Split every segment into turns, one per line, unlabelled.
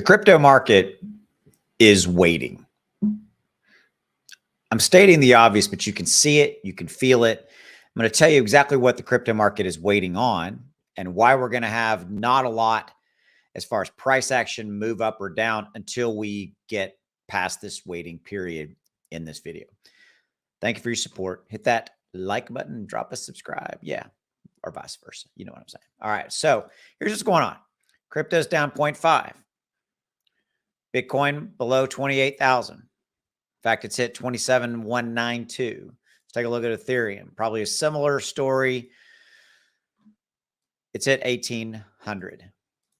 The crypto market is waiting. I'm stating the obvious, but you can see it, you can feel it. I'm going to tell you exactly what the crypto market is waiting on and why we're going to have not a lot as far as price action move up or down until we get past this waiting period in this video. Thank you for your support. Hit that like button, drop a subscribe. Yeah, or vice versa. You know what I'm saying. All right, so here's what's going on. Crypto's down 0.5. Bitcoin below 28,000. In fact, it's hit 27,192. Let's take a look at Ethereum. Probably a similar story. It's at 1,800.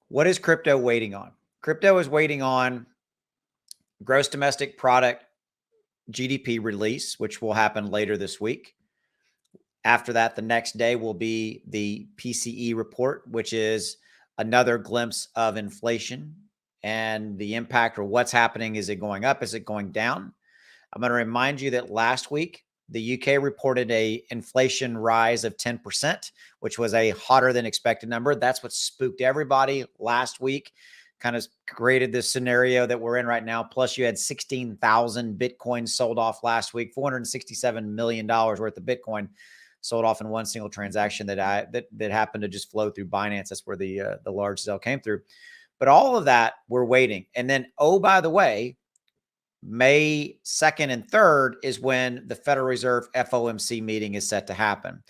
What is crypto waiting on? Crypto is waiting on gross domestic product GDP release, which will happen later this week. After that, the next day will be the PCE report, which is another glimpse of inflation and the impact, or what's happening. Is it going up? Is it going down? I'm going to remind you that last week, the UK reported a inflation rise of 10%, which was a hotter than expected number. That's what spooked everybody last week, kind of created this scenario that we're in right now. Plus, you had 16,000 Bitcoin sold off last week, $467 million worth of Bitcoin sold off in one single transaction that happened to just flow through Binance. That's where the large sale came through. But all of that, we're waiting. And then, oh, by the way, May 2nd and 3rd is when the Federal Reserve FOMC meeting is set to happen.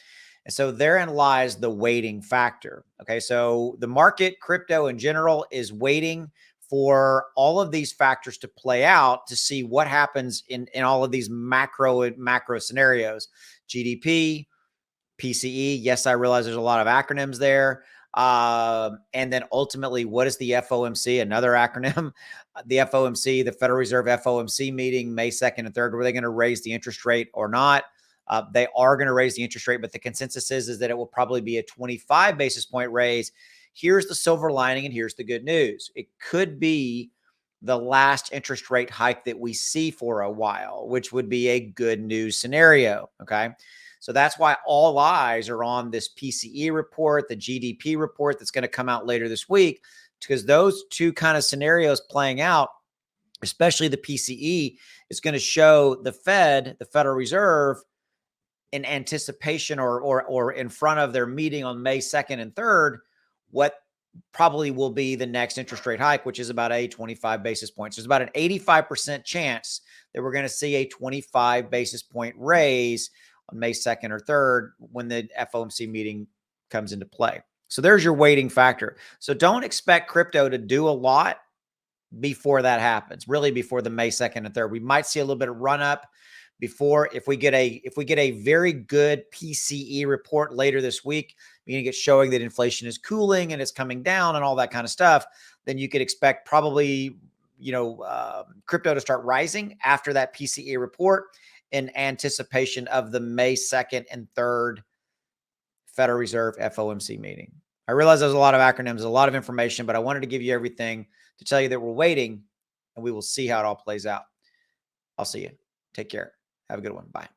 And so therein lies the waiting factor. Okay, so the market, crypto in general, is waiting for all of these factors to play out to see what happens in all of these macro scenarios. GDP, PCE. Yes, I realize there's a lot of acronyms there. And then ultimately, what is the FOMC? Another acronym. The FOMC, the Federal Reserve FOMC meeting, May 2nd and 3rd. Were they going to raise the interest rate or not? They are going to raise the interest rate, but the consensus is that it will probably be a 25 basis point raise. Here's the silver lining, and here's the good news. It could be the last interest rate hike that we see for a while, which would be a good news scenario. Okay. So that's why all eyes are on this PCE report, the GDP report that's going to come out later this week, because those two kind of scenarios playing out, especially the PCE, is going to show the Fed, the Federal Reserve, in anticipation or in front of their meeting on May 2nd and 3rd, what probably will be the next interest rate hike, which is about a 25 basis points. There's about an 85% chance that we're going to see a 25 basis point raise on May 2nd or 3rd when the FOMC meeting comes into play. So there's your waiting factor. So don't expect crypto to do a lot before that happens, really before the May 2nd and 3rd. We might see a little bit of run up before, if we get a very good PCE report later this week, meaning it's showing that inflation is cooling and it's coming down and all that kind of stuff, then you could expect probably, crypto to start rising after that PCE report in anticipation of the May 2nd and 3rd Federal Reserve FOMC meeting. I realize there's a lot of acronyms, a lot of information, but I wanted to give you everything to tell you that we're waiting and we will see how it all plays out. I'll see you. Take care. Have a good one. Bye.